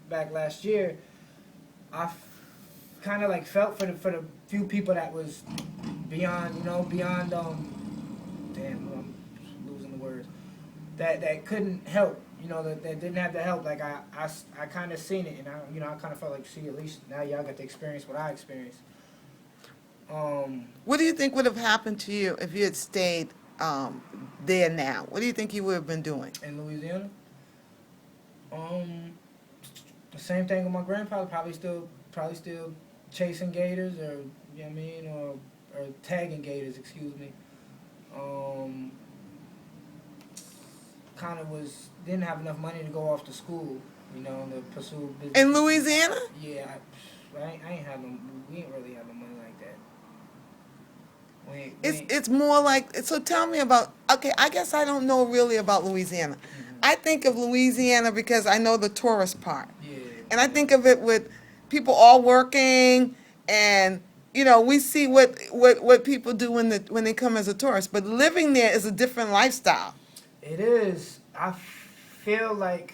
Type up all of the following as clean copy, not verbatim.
back last year, I kind of like felt for the few people that was beyond, beyond damn, I'm losing the words, that couldn't help, that didn't have the help. Like I kind of seen it, and I kind of felt like, see, at least now y'all got to experience what I experienced. What do you think would have happened to you if you had stayed there now? What do you think you would have been doing? In Louisiana, um, the same thing with my grandfather. Probably still chasing gators, or you know what I mean, or tagging gators. Excuse me. Um, kind of didn't have enough money to go off to school. To pursue business. In Louisiana? Yeah, I ain't have no. We ain't really have no money like that. It's more like, so tell me about, okay, I guess I don't know really about Louisiana. I think of Louisiana because I know the tourist part. Yeah. And I think of it with people all working and, we see what people do when they come as a tourist. But living there is a different lifestyle. It is. I feel like,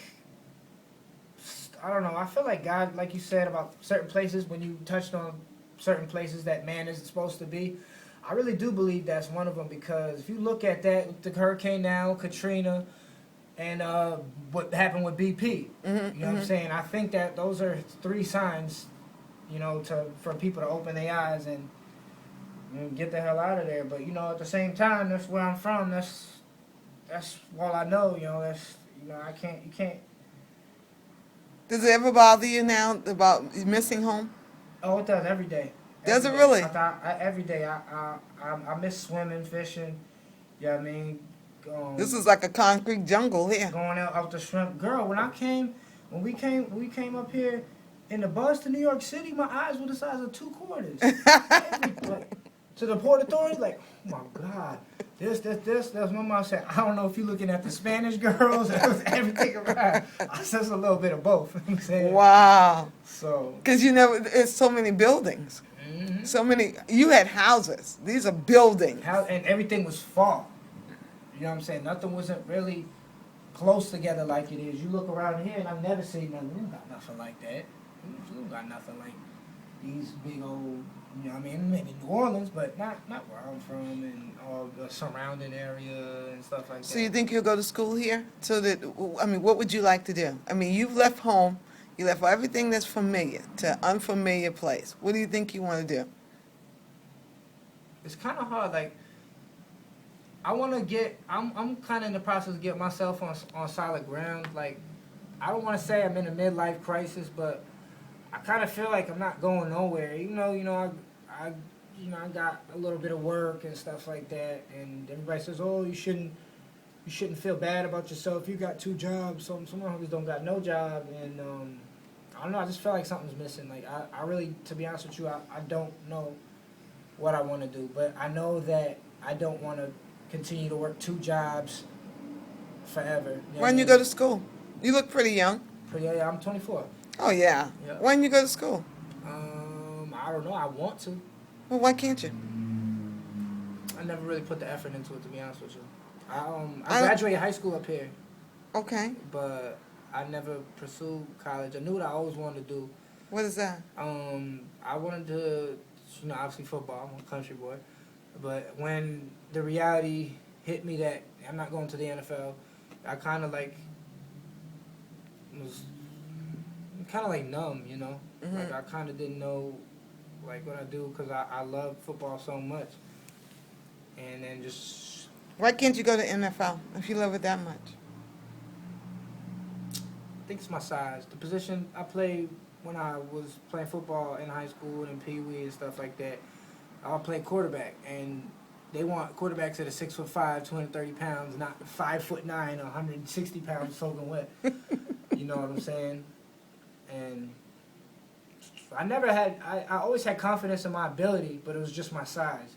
I don't know. I feel like God, like you said about certain places, when you touched on certain places that man isn't supposed to be, I really do believe that's one of them, because if you look at that, with the hurricane now, Katrina, and what happened with BP, Mm-hmm, what I'm saying? I think that those are three signs, for people to open their eyes and get the hell out of there. But at the same time, that's where I'm from. That's all I know. That's I can't. You can't. Does it ever bother you now about missing home? Oh, it does every day. Does it Every day. really? Every day. I miss swimming, fishing. You know what I mean? This is like a concrete jungle here. Going out the shrimp. Girl, when we came up here in the bus to New York City, my eyes were the size of 2 quarters. To the Port Authority, like, oh my God. That's my mom said, I don't know if you're looking at the Spanish girls or everything around. I said it's a little bit of both. I'm saying. Wow. So. Because it's so many buildings. Mm-hmm. So many, you had houses. These are buildings. And everything was far. You know what I'm saying? Nothing wasn't really close together like it is. You look around here and I've never seen nothing. We don't got nothing like that. We don't got nothing like these big old, I mean, maybe New Orleans, but not where I'm from and all the surrounding area and stuff like that. So you think you'll go to school here? What would you like to do? I mean, you've left home. You left everything that's familiar to unfamiliar place. What do you think you want to do? It's kind of hard. Like, I'm kind of in the process of getting myself on solid ground. Like, I don't want to say I'm in a midlife crisis, but I kind of feel like I'm not going nowhere. Even though, I got a little bit of work and stuff like that, and everybody says, oh, you shouldn't feel bad about yourself. You got 2 jobs. Some homies don't got no job, and I don't know. I just feel like something's missing. Like, I really, to be honest with you, I don't know what I want to do, but I know that I don't want to continue to work 2 jobs forever. When you go to school? You look pretty young. Yeah, I'm 24. Oh, yeah. Yeah. When you go to school? I don't know. I want to. Well, why can't you? I never really put the effort into it, to be honest with you. I graduated high school up here, Okay. but I never pursued college. I knew what I always wanted to do. What is that? I wanted to, obviously football. I'm a country boy. But when the reality hit me that I'm not going to the NFL, I kind of was kind of numb, Mm-hmm. Like I kind of didn't know what I do, because I love football so much. And then just, Why can't you go to NFL if you love it that much? I think it's my size. The position I played when I was playing football in high school and Pee Wee and stuff like that, I played quarterback, and they want quarterbacks that are 6'5", 230 pounds, not 5'9", 160 pounds soaking wet. You know what I'm saying? And I always had confidence in my ability, but it was just my size,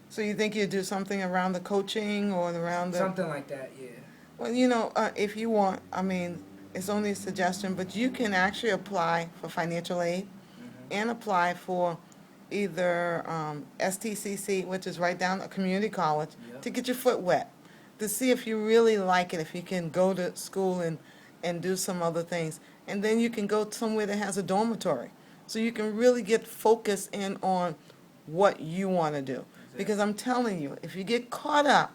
So you think you'd do something around the coaching or around the... Something like that, yeah. Well, if you want, it's only a suggestion, but you can actually apply for financial aid and apply for either STCC, which is right down a community college, Yep. to get your foot wet, to see if you really like it, if you can go to school and and do some other things. And then you can go somewhere that has a dormitory. So you can really get focused in on what you want to do. Because I'm telling you, if you get caught up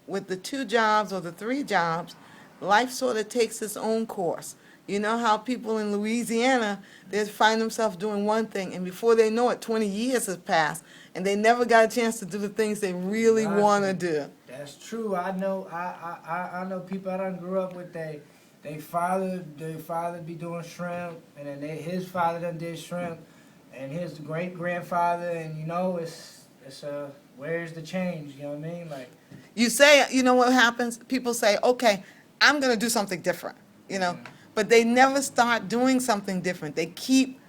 with the 2 jobs or the 3 jobs, life sort of takes its own course. You know how people in Louisiana, they find themselves doing one thing, and before they know it, 20 years has passed, and they never got a chance to do the things they really want to do. That's true. I know. I know people I done grew up with. They father be doing shrimp, and then his father done did shrimp, and his great grandfather, and you know it's where's the change? You know what I mean? Like, You say, you know what happens? People say, okay, I'm going to do something different, you know, but they never start doing something different. They keep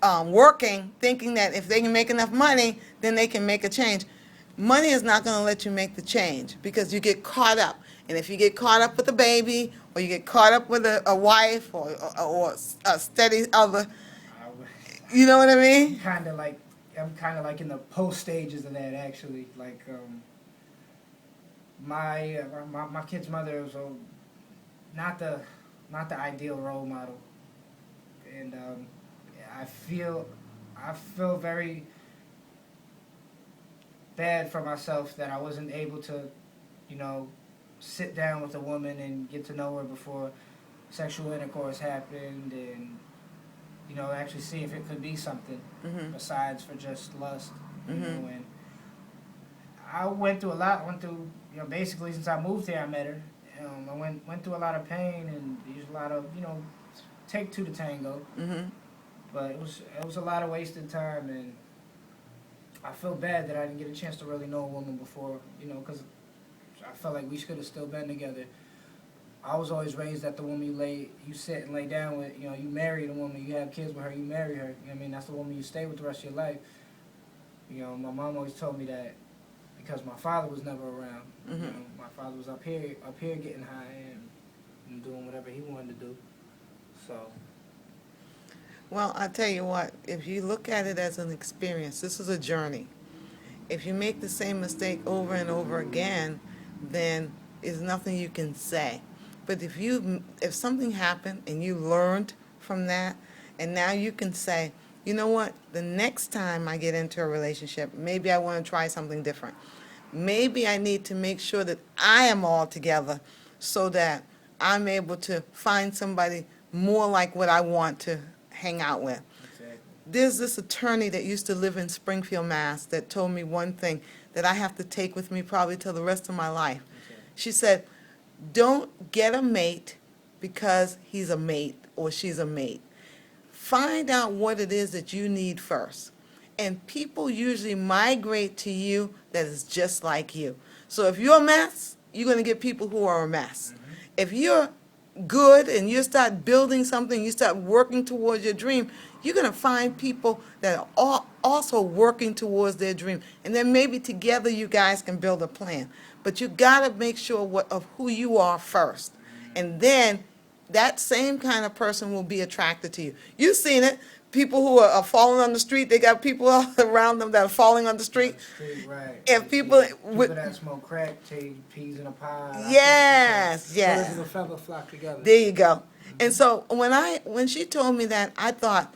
working, thinking that if they can make enough money, then they can make a change. Money is not going to let you make the change because you get caught up. And if you get caught up with a baby, or you get caught up with a wife, or a steady other, you know what I mean? I'm kind of like in the post stages of that actually. Like my kid's mother was not the ideal role model, and I feel very bad for myself that I wasn't able to, you know, sit down with a woman and get to know her before sexual intercourse happened, and you know, actually see if it could be something besides for just lust. You know, and I went through a lot. You know, basically since I moved here, I met her. I went through a lot of pain and used a lot of, you know, take 2 to tango. But it was a lot of wasted time, and I feel bad that I didn't get a chance to really know a woman before, you know, because I felt like we should have still been together. I was always raised that the woman you sit and lay down with, you know, you marry the woman, you have kids with her, you marry her. You know what I mean? That's the woman you stay with the rest of your life. You know, my mom always told me that because my father was never around. You know, my father was up here getting high and doing whatever he wanted to do. So. Well, I tell you what, if you look at it as an experience, this is a journey. If you make the same mistake over and over again, then there's nothing you can say. But if something happened and you learned from that, and now you can say, you know what, the next time I get into a relationship, maybe I want to try something different. Maybe I need to make sure that I am all together so that I'm able to find somebody more like what I want to hang out with. Exactly. There's this attorney that used to live in Springfield, Mass. that told me one thing that I have to take with me probably till the rest of my life. Okay. She said, don't get a mate because he's a mate or she's a mate. Find out what it is that you need first. And people usually migrate to you that is just like you. So if you're a mess, you're going to get people who are a mess. If you're good and you start building something, you start working towards your dream, you're going to find people that are also working towards their dream. And then maybe together you guys can build a plan. But you got to make sure of who you are first. And then that same kind of person will be attracted to you. You've seen it. People who are falling on the street, they got people around them that are falling on the street. Right. If people that smoke crack take peas in a pie. Yes, yes. Birds of a feather flock together. There you go. And so when she told me that, I thought,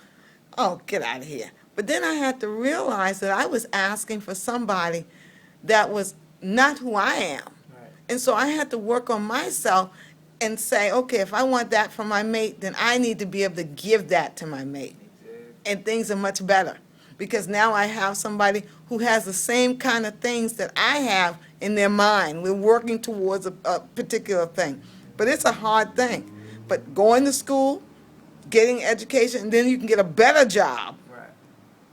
oh, get out of here. But then I had to realize that I was asking for somebody that was not who I am. Right. And so I had to work on myself and say, okay, if I want that from my mate, then I need to be able to give that to my mate. And things are much better because now I have somebody who has the same kind of things that I have in their mind. We're working towards a particular thing. But it's a hard thing. But going to school, getting education, and then you can get a better job Right.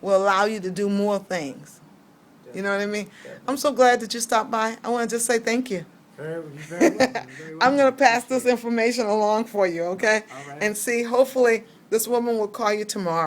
will allow you to do more things. You know what I mean? I'm so glad that you stopped by. I want to just say thank you. Very welcome. I'm going to pass this information along for you, okay? All right. And see, hopefully, this woman will call you tomorrow.